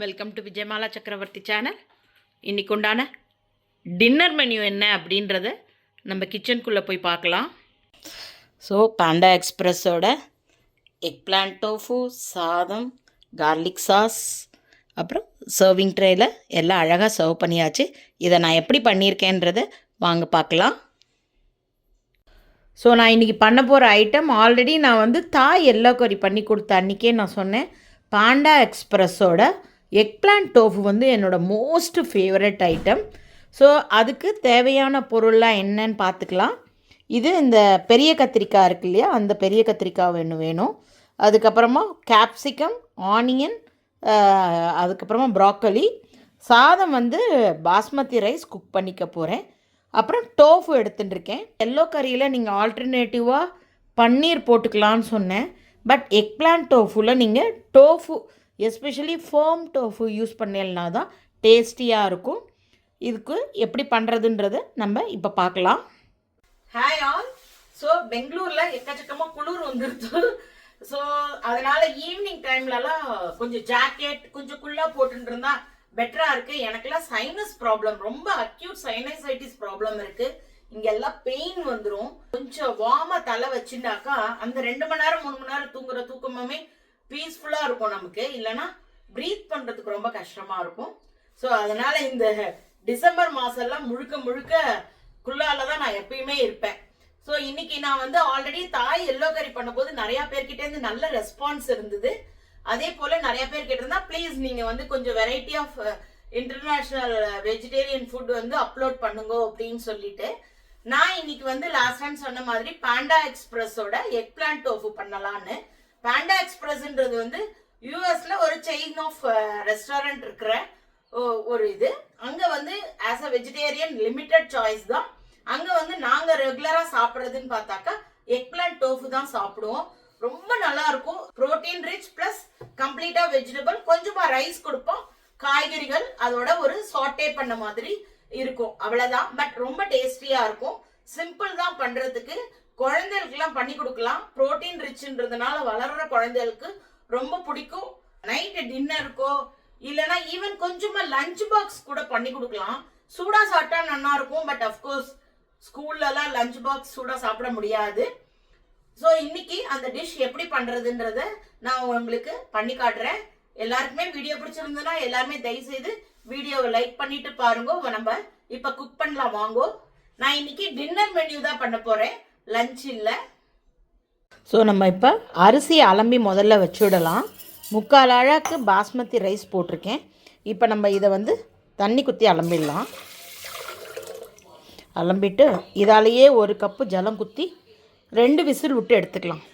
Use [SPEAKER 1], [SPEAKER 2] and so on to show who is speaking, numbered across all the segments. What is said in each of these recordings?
[SPEAKER 1] Welcome to Vijayamala சக்கரவர்த்தி channel. இன்றைக்கு உண்டான டின்னர் மெனு என்ன அப்படின்றத நம்ம கிச்சனுக்குள்ளே போய் பார்க்கலாம். ஸோ பாண்டா எக்ஸ்பிரஸோட எக் பிளான்ட் டோஃபு, சாதம், கார்லிக் சாஸ், அப்புறம் சர்விங் ட்ரேயில் எல்லாம் அழகாக சர்வ் பண்ணியாச்சு. இதை நான் எப்படி பண்ணியிருக்கேன்றதை வாங்க பார்க்கலாம். ஸோ நான் இன்றைக்கி பண்ண போகிற ஐட்டம் ஆல்ரெடி நான் தாய் எல்லோ கறி பண்ணி கொடுத்த அன்றைக்கே நான் சொன்னேன். பாண்டா எக்ஸ்பிரஸோட எக் பிளான்ட் டோஃபு என்னோடய மோஸ்ட் ஃபேவரட் ஐட்டம். ஸோ அதுக்கு தேவையான பொருள்லாம் என்னன்னு பார்த்துக்கலாம். இது இந்த பெரிய கத்திரிக்காய் இருக்கு இல்லையா, அந்த பெரிய கத்திரிக்காய் வேணும். அதுக்கப்புறமா கேப்சிகம், ஆனியன், அதுக்கப்புறமா ப்ராக்கலி, சாதம் பாஸ்மதி ரைஸ் குக் பண்ணிக்க போகிறேன். அப்புறம் டோஃபு எடுத்துட்டுருக்கேன். எல்லோ கறியில் நீங்கள் ஆல்டர்னேட்டிவாக பன்னீர் போட்டுக்கலான்னு சொன்னேன். பட் எக் பிளான்ட் டோஃபுவில் நீங்கள் tofu, especially firm tofu use பண்ணலனா தான் டேஸ்டியாக இருக்கும். இதுக்கு எப்படி பண்ணுறதுன்றதை நம்ம இப்போ பார்க்கலாம். Hi all. ஸோ பெங்களூரில் எக்கச்சக்கமாக குளிர் வந்துடுது. ஸோ அதனால் ஈவினிங் டைம்லலாம் கொஞ்சம் ஜாக்கெட் கொஞ்சம் குள்ளாக போட்டுட்டு இருந்தா பெட்டராக இருக்குது. எனக்கெல்லாம் சைனஸ் ப்ராப்ளம், ரொம்ப அக்யூட் சைனசைட்டிஸ் ப்ராப்ளம் இருக்குது. இங்கெல்லாம் பெயின் வந்துடும். கொஞ்சம் வார்மாக தலை வச்சுட்டாக்கா அந்த 2 மணி நேரம் 3 மணி நேரம் தூங்குற தூக்கமே பீஸ்ஃபுல்லாக இருக்கும் நமக்கு. இல்லைன்னா ப்ரீத் பண்ணுறதுக்கு ரொம்ப கஷ்டமாக இருக்கும். ஸோ அதனால் இந்த டிசம்பர் மாதம்லாம் முழுக்க குள்ளால தான் நான் எப்பயுமே இருப்பேன். ஸோ இன்னைக்கு நான் ஆல்ரெடி தாய் எல்லோ கறி பண்ணும்போது நிறையா பேர்கிட்டேருந்து நல்ல ரெஸ்பான்ஸ் இருந்தது. அதே போல் நிறைய பேர் கேட்டிருந்தா ப்ளீஸ் நீங்கள் கொஞ்சம் variety of international vegetarian food upload பண்ணுங்க அப்படின்னு சொல்லிட்டு நான் இன்னைக்கு லாஸ்ட் டைம் சொன்ன மாதிரி பாண்டா எக்ஸ்பிரஸோட எக் பிளான்ட் டோஃபு பண்ணலான்னு. பாண்டா எக்ஸ்பிரஸ்ன்றது யூஎஸ்ல ஒரு செயின் ஆஃப் ரெஸ்டாரண்ட் இருக்கிற ஒரு இது. அங்க as a vegetarian limited choice தான். அங்க நாங்க ரெகுலரா சாப்பிட்றதுன்னு பார்த்தாக்கா எக் பிளான்ட் டோஃபு தான் சாப்பிடுவோம். ரொம்ப நல்லா இருக்கும். புரோட்டீன் ரிச் பிளஸ் கம்ப்ளீட்டா வெஜிடபிள், கொஞ்சமா ரைஸ் கொடுப்போம், காய்கறிகள், அதோட ஒரு சாட்டே பண்ண மாதிரி இருக்கும், அவ்வளவுதான். பட் ரொம்ப டேஸ்டியா இருக்கும். சிம்பிள் தான் பண்றதுக்கு. குழந்தைகளுக்குலாம் பண்ணி கொடுக்கலாம். புரோட்டீன் ரிச்ன்றதுனால வளர்ற குழந்தைகளுக்கு ரொம்ப பிடிக்கும். நைட்டு டின்னருக்கோ இல்லைன்னா ஈவன் கொஞ்சமா லஞ்ச் பாக்ஸ் கூட பண்ணி கொடுக்கலாம். சூடா சாப்பிட்டா நல்லா இருக்கும். பட் அஃப்கோர்ஸ் ஸ்கூல்லலாம் லஞ்ச் பாக்ஸ் சூடா சாப்பிட முடியாது. ஸோ இன்னைக்கு அந்த டிஷ் எப்படி பண்றதுன்றத நான் உங்களுக்கு பண்ணி காட்டுறேன். எல்லாருக்குமே வீடியோ பிடிச்சிருந்ததுன்னா எல்லாருமே தயவுசெய்து வீடியோவை லைக் பண்ணிட்டு பாருங்க. நம்ம இப்ப குக் பண்ணலாம் வாங்கோ. நான் இன்னைக்கு டின்னர் மெனு தான் பண்ண போறேன், லஞ்ச் இல்லை. ஸோ நம்ம இப்போ அரிசி அலம்பி முதல்ல வச்சுடலாம். 3/4 அழகு பாஸ்மதி ரைஸ் போட்டிருக்கேன். இப்போ நம்ம இதை தண்ணி குத்தி அலம்பிடலாம். அலம்பிட்டு இதாலேயே 1 கப்பு ஜலம் குத்தி 2 விசில் விட்டு எடுத்துக்கலாம்.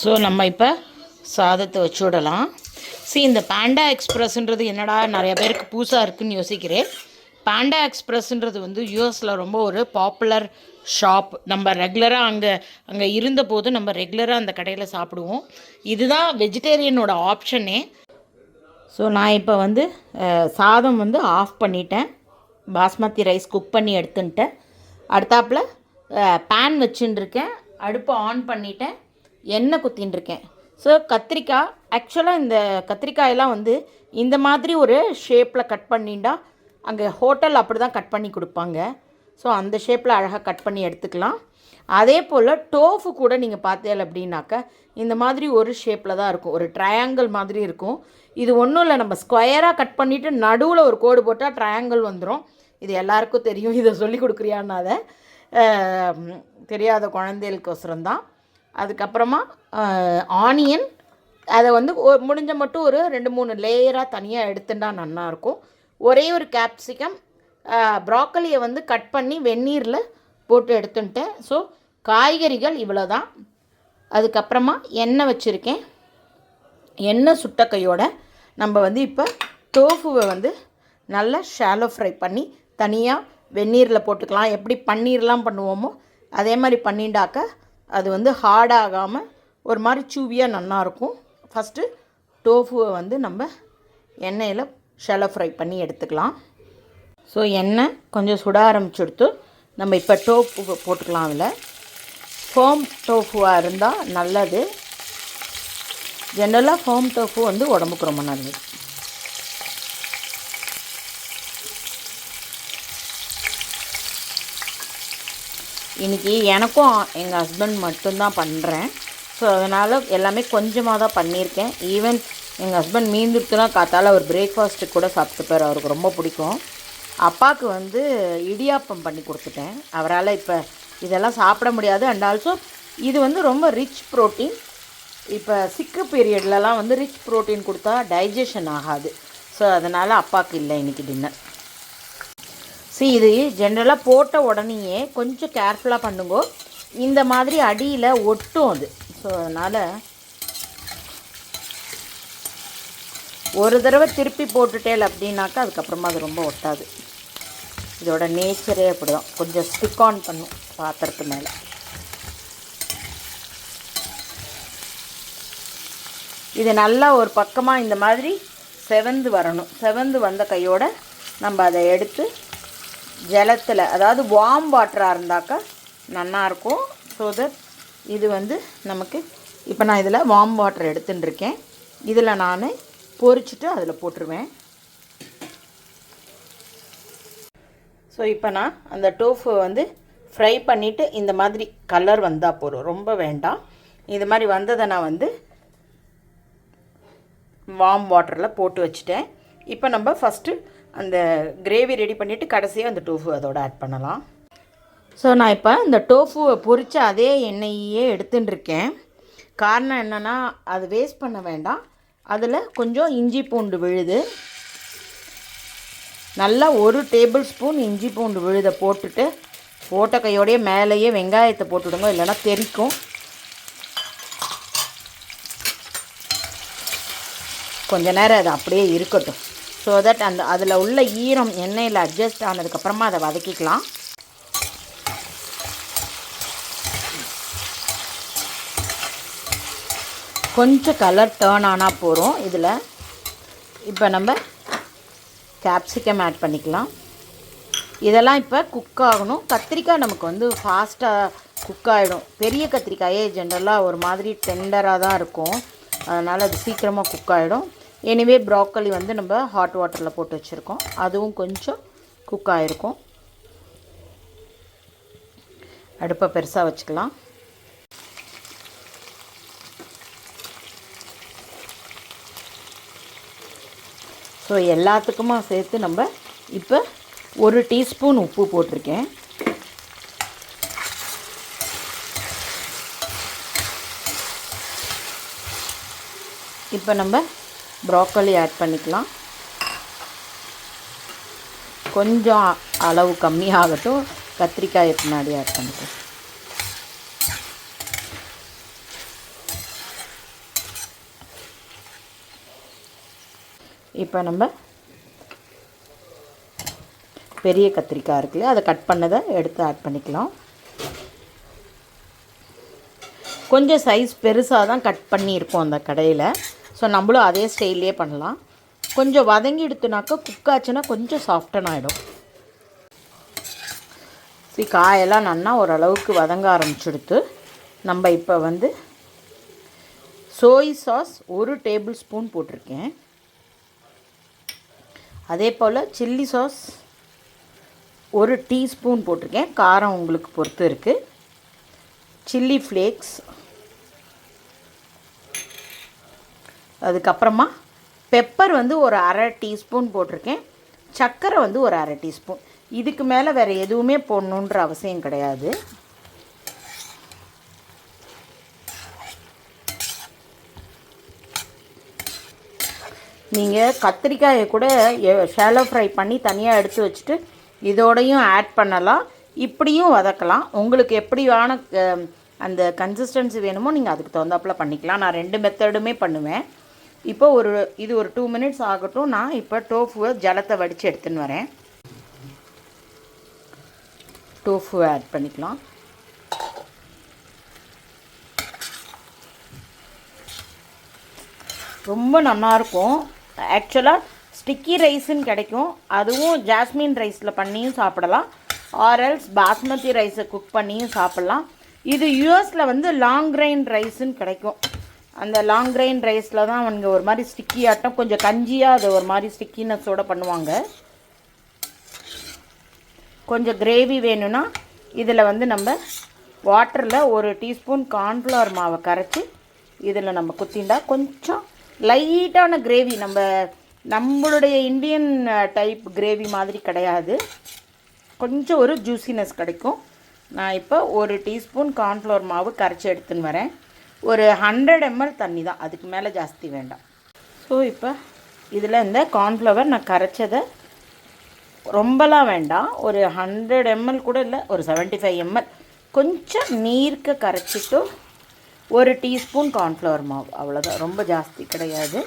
[SPEAKER 1] ஸோ நம்ம இப்போ சாதத்தை வச்சு விடலாம். இந்த பாண்டா எக்ஸ்பிரஸ்ன்றது என்னடா நிறைய பேருக்கு புதுசாக இருக்குதுன்னு யோசிக்கிறேன். பாண்டா எக்ஸ்பிரஸ்ன்றது யூஎஸில் ரொம்ப ஒரு பாப்புலர் ஷாப். நம்ம ரெகுலராக அங்கே இருந்தபோது நம்ம ரெகுலராக அந்த கடையில் சாப்பிடுவோம். இதுதான் வெஜிடேரியனோட ஆப்ஷனே. ஸோ நான் இப்போ சாதம் ஆஃப் பண்ணிட்டேன். பாஸ்மதி ரைஸ் குக் பண்ணி எடுத்துன்ட்டேன். அடுத்தாப்பில் பேன் வச்சுட்டுருக்கேன். அடுப்பை ஆன் பண்ணிட்டேன். எண்ணெய் குத்தின்ட்டுருக்கேன். ஸோ கத்திரிக்காய், ஆக்சுவலாக இந்த கத்திரிக்காயெல்லாம் இந்த மாதிரி ஒரு ஷேப்பில் கட் பண்ணிட்டா அங்கே ஹோட்டல் அப்படி தான் கட் பண்ணி கொடுப்பாங்க. ஸோ அந்த ஷேப்பில் அழகாக கட் பண்ணி எடுத்துக்கலாம். அதே போல் டோஃபு கூட நீங்கள் பார்த்தேன் அப்படின்னாக்கா இந்த மாதிரி ஒரு ஷேப்பில் தான் இருக்கும், ஒரு ட்ரையாங்கிள் மாதிரி இருக்கும். இது ஒன்றும் இல்லை, நம்ம ஸ்கொயராக கட் பண்ணிவிட்டு நடுவில் ஒரு கோடு போட்டால் ட்ரையாங்கிள் வந்துடும். இது எல்லாருக்கும் தெரியும். இதை சொல்லி கொடுக்குறியான்னு அதை தெரியாத குழந்தைகளுக்கோசரம் தான். அதுக்கப்புறமா ஆனியன், அதை முடிஞ்ச மட்டும் ஒரு 2-3 லேயராக தனியாக எடுத்துட்டா நல்லாயிருக்கும். ஒரே ஒரு கேப்சிகம், ப்ராக்கலியை கட் பண்ணி வெந்நீரில் போட்டு எடுத்துட்டேன். ஸோ காய்கறிகள் இவ்வளோ தான். அதுக்கப்புறமா எண்ணெய் வச்சுருக்கேன். எண்ணெய் சுட்ட கையோட நம்ம இப்போ டோஃபுவை நல்லா ஷாலோ ஃப்ரை பண்ணி தனியாக வெந்நீரில் போட்டுக்கலாம். எப்படி பன்னீர்லாம் பண்ணுவோமோ அதே மாதிரி பண்ணிண்டாக்க அது ஹார்டாகாமல் ஒரு மாதிரி சூவியாக நல்லாயிருக்கும். ஃபஸ்ட்டு டோஃபுவை நம்ம எண்ணெயில் ஷாலோ ஃப்ரை பண்ணி எடுத்துக்கலாம். ஸோ எண்ணெய் கொஞ்சம் சுட ஆரம்பிச்சுடுத்து நம்ம இப்போ டோஃபு போட்டுக்கலாம். அதில் ஃபோம் டோஃபுவாக இருந்தால் நல்லது. ஜென்ரலாக ஃபோம் டோஃபு உடம்புக்கு ரொம்ப நல்லது. இன்றைக்கி எனக்கும் எங்கள் ஹஸ்பண்ட் மட்டும்தான் பண்ணுறேன். ஸோ அதனால் எல்லாமே கொஞ்சமாக தான் பண்ணியிருக்கேன். ஈவன் எங்கள் ஹஸ்பண்ட் மீந்துட்டுனா காத்தால் அவர் பிரேக்ஃபாஸ்ட்டுக்கு கூட சாப்பிட்டுப்பார், அவருக்கு ரொம்ப பிடிக்கும். அப்பாவுக்கு வந்து இடியாப்பம் பண்ணி கொடுத்துட்டேன். அவரால் இப்போ இதெல்லாம் சாப்பிட முடியாது. அண்ட் ஆல்சோ இது வந்து ரொம்ப ரிச் ப்ரோட்டீன். இப்போ சிக்கு பீரியட்லலாம் வந்து ரிச் ப்ரோட்டீன் கொடுத்தா டைஜஷன் ஆகாது. ஸோ அதனால் அப்பாவுக்கு இல்லை இன்றைக்கி டின்னர். இது ஜென்ரலாக போட்ட உடனேயே கொஞ்சம் கேர்ஃபுல்லாக பண்ணுங்க, இந்த மாதிரி அடியில் ஒட்டும் அது. ஸோ அதனால் ஒரு தடவை திருப்பி போட்டுட்டேல் அப்படின்னாக்கா அதுக்கப்புறமா அது ரொம்ப ஒட்டாது. இதோட நேச்சரே அப்படி தான், கொஞ்சம் ஸ்டிக் ஆன் பண்ணும் பாத்திரத்து மேலே. இது நல்லா ஒரு பக்கமாக இந்த மாதிரி செவந்து வரணும். செவந்து வந்த கையோடு நம்ம அதை எடுத்து ஜலத்தில், அதாவது வார்ம் வாட்டராக இருந்தாக்கா நல்லாயிருக்கும். ஸோ தட் இது வந்து நமக்கு இப்போ நான் இதில் வார்ம் வாட்டர் எடுத்துட்டுருக்கேன். இதில் நான் பொரிச்சிட்டு அதில் போட்டுருவேன். ஸோ இப்போ நான் அந்த டோஃபு வந்து ஃப்ரை பண்ணிவிட்டு இந்த மாதிரி கலர் வந்தால் போதும், ரொம்ப வேண்டாம். இது மாதிரி வந்ததை நான் வந்து வார்ம் வாட்டரில் போட்டு வச்சுட்டேன். இப்போ நம்ம ஃபஸ்ட்டு அந்த கிரேவி ரெடி பண்ணிவிட்டு கடைசியாக அந்த டோஃபு அதோடு ஆட் பண்ணலாம். ஸோ நான் இப்போ இந்த டோஃபுவை பொரித்த அதே எண்ணெயே எடுத்துட்டுருக்கேன். காரணம் என்னென்னா அது வேஸ்ட் பண்ண வேண்டாம். அதில் கொஞ்சம் இஞ்சி பூண்டு விழுது, நல்லா 1 டேபிள் ஸ்பூன் இஞ்சி பூண்டு விழுதை போட்டுட்டு போட்ட கையோடையே மேலேயே வெங்காயத்தை போட்டுவிடுங்க, இல்லைன்னா தெறிக்கும். கொஞ்ச நேரம் அது அப்படியே இருக்கட்டும். ஸோ தட் அந்த அதில் உள்ள ஈரம் எண்ணெயில் அட்ஜஸ்ட் ஆனதுக்கப்புறமா அதை வதக்கிக்கலாம். கொஞ்சம் கலர் டேர்ன் ஆனால் போகிறோம். இதில் இப்போ நம்ம கேப்சிகம் ஆட் பண்ணிக்கலாம். இதெல்லாம் இப்போ குக் ஆகணும். கத்திரிக்காய் நமக்கு வந்து ஃபாஸ்ட்டாக குக் ஆகிடும். பெரிய கத்திரிக்காயே ஜென்ரலாக ஒரு மாதிரி டெண்டராக தான் இருக்கும், அதனால் அது சீக்கிரமாக குக் ஆகிடும். எனிவே ப்ராக்கலி வந்து நம்ம ஹாட் வாட்டரில் போட்டு வச்சுருக்கோம், அதுவும் கொஞ்சம் குக் ஆகிருக்கும். அடுப்பை பெருசாக வச்சுக்கலாம். ஸோ எல்லாத்துக்குமா சேர்த்து நம்ம இப்போ 1 டீஸ்பூன் உப்பு போட்டிருக்கேன். இப்போ நம்ம ப்ராக்கலி ஆட் பண்ணிக்கலாம். கொஞ்சம் அளவு கம்மியாகட்டும், கத்திரிக்காயை பின்னாடி ஆட் பண்ணிக்கலாம். இப்போ நம்ம பெரிய கத்திரிக்காய் இருக்குல்ல, அதை கட் பண்ணதை எடுத்து ஆட் பண்ணிக்கலாம். கொஞ்சம் சைஸ் பெருசாக தான் கட் பண்ணியிருக்கோம் அந்த கடையில். ஸோ நம்மளும் அதே ஸ்டைல்லே பண்ணலாம். கொஞ்சம் வதங்கி எடுத்துனாக்கா குக் ஆச்சுன்னா கொஞ்சம் சாஃப்டன் ஆகிடும். காயெல்லாம் நல்லா ஓரளவுக்கு வதங்க ஆரம்பிச்சுடுத்து. நம்ம இப்போ வந்து சோய் சாஸ் 1 டேபிள் ஸ்பூன் போட்டிருக்கேன். அதே போல் சில்லி சாஸ் 1 டீஸ்பூன் போட்டிருக்கேன். காரம் உங்களுக்கு பொறுத்து இருக்குது. சில்லி ஃப்ளேக்ஸ், அதுக்கப்புறமா பெப்பர் வந்து ஒரு 1/2 டீஸ்பூன் போட்டிருக்கேன். சர்க்கரை வந்து ஒரு 1/2 டீஸ்பூன். இதுக்கு மேலே வேறு எதுவுமே போடணுன்ற அவசியம் கிடையாது. நீங்கள் கத்திரிக்காயை கூட ஷாலோ ஃப்ரை பண்ணி தனியாக எடுத்து வச்சுட்டு இதோடையும் ஆட் பண்ணலாம், இப்படியும் வதக்கலாம். உங்களுக்கு எப்படியான அந்த கன்சிஸ்டன்சி வேணுமோ நீங்கள் அதுக்கு தகுந்தாப்பில் பண்ணிக்கலாம். நான் 2 மெத்தடுமே பண்ணுவேன். இப்போ இது ஒரு 2 மினிட்ஸ் ஆகட்டும். நான் இப்போ டோஃபுவை ஜலத்தை வடித்து எடுத்துன்னு வரேன். டோஃபுவை ஆட் பண்ணிக்கலாம். ரொம்ப நல்லாயிருக்கும். ஆக்சுவலாக ஸ்டிக்கி ரைஸுன்னு கிடைக்கும், அதுவும் ஜாஸ்மின் ரைஸில் பண்ணியும் சாப்பிடலாம், ஆர்எல்ஸ் பாஸ்மதி ரைஸை குக் பண்ணியும் சாப்பிட்லாம். இது யூஎஸில் வந்து லாங் கிரைன் ரைஸுன்னு கிடைக்கும். அந்த லாங் கிரைன் ரைஸில் தான் அவங்க ஒரு மாதிரி ஸ்டிக்கி ஆட்டம், கொஞ்சம் கஞ்சியாக அது ஒரு மாதிரி ஸ்டிக்கினஸோடு பண்ணுவாங்க. கொஞ்சம் கிரேவி வேணும்னா இதில் வந்து நம்ம வாட்டரில் ஒரு டீஸ்பூன் கார்ன்ஃப்ளவர் மாவை கரைச்சி இதில் நம்ம குத்திண்டா கொஞ்சம் லைட்டான கிரேவி, நம்மளுடைய இந்தியன் டைப் கிரேவி மாதிரி கிடையாது, கொஞ்சம் ஒரு ஜூஸினஸ் கிடைக்கும். நான் இப்போ ஒரு டீஸ்பூன் கார்ன்ஃப்ளவர் மாவு கரைச்சி எடுத்துன்னு வரேன். ஒரு 100 ml தண்ணி தான், அதுக்கு மேலே ஜாஸ்தி வேண்டாம். ஸோ இப்போ இதில் இந்த கார்ன்ஃப்ளவர் நான் கரைச்சதை ரொம்பலாம் வேண்டாம், ஒரு 100 ml கூட இல்லை, ஒரு 75 ml கொஞ்சம் நீர்க்க கரைச்சிட்டு ஒரு டீஸ்பூன் கார்ன்ஃப்ளவர் மாவு, அவ்வளோதான், ரொம்ப ஜாஸ்தி கிடையாது,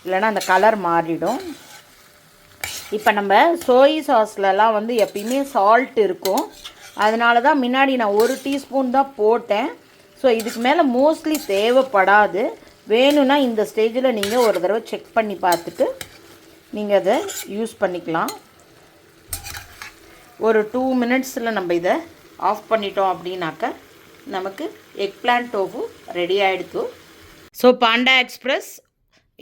[SPEAKER 1] இல்லைனா அந்த கலர் மாறிடும். இப்போ நம்ம சோய் சாஸ்லலாம் வந்து எப்பயுமே சால்ட் இருக்கும், அதனால தான் முன்னாடி நான் ஒரு டீஸ்பூன் தான் போட்டேன். ஸோ இதுக்கு மேலே மோஸ்ட்லி தேவைப்படாது. வேணும்னா இந்த ஸ்டேஜில் நீங்கள் ஒரு தடவை செக் பண்ணி பார்த்துட்டு நீங்கள் அதை யூஸ் பண்ணிக்கலாம். ஒரு 2 minutesல நம்ம இதை ஆஃப் பண்ணிட்டோம் அப்படின்னாக்க நமக்கு எக் பிளான்ட் டோஃபு ரெடி ஆகிடுத்து. ஸோ பாண்டா எக்ஸ்பிரஸ்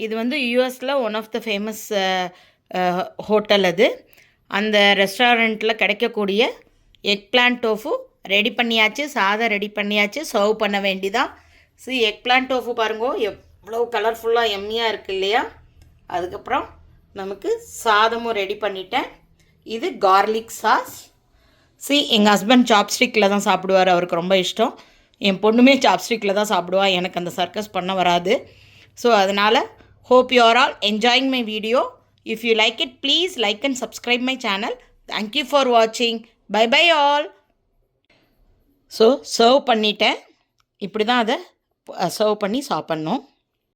[SPEAKER 1] இது வந்து யூஎஸில் one of the famous hotel. அது அந்த ரெஸ்டாரண்ட்டில் கிடைக்கக்கூடிய எக் பிளான்ட் டோஃபு ரெடி பண்ணியாச்சு, சாதம் ரெடி பண்ணியாச்சு, சர்வ் பண்ண வேண்டிதான். எக் பிளான்ட் டோஃபு பாருங்கோ எவ்வளோ கலர்ஃபுல்லாக எம்மியாக இருக்குது இல்லையா. அதுக்கப்புறம் நமக்கு சாதமும் ரெடி பண்ணிட்டேன். இது கார்லிக் சாஸ். எங்கள் ஹஸ்பண்ட் சாப்ஸ்டிக்கில் தான் சாப்பிடுவார், அவருக்கு ரொம்ப இஷ்டம். என் பொண்ணுமே சாப்ஸ்டிக்கில் தான் சாப்பிடுவா, எனக்கு அந்த சர்க்கஸ் பண்ண வராது. ஸோ அதனால் hope you are all enjoying my video. If you like it, please like and subscribe my channel. Thank you for watching. Bye bye all. So serve பண்ணிட்டேன். இப்படி தான் அதை சர்வ் பண்ணி சாப்பிட்ணும்.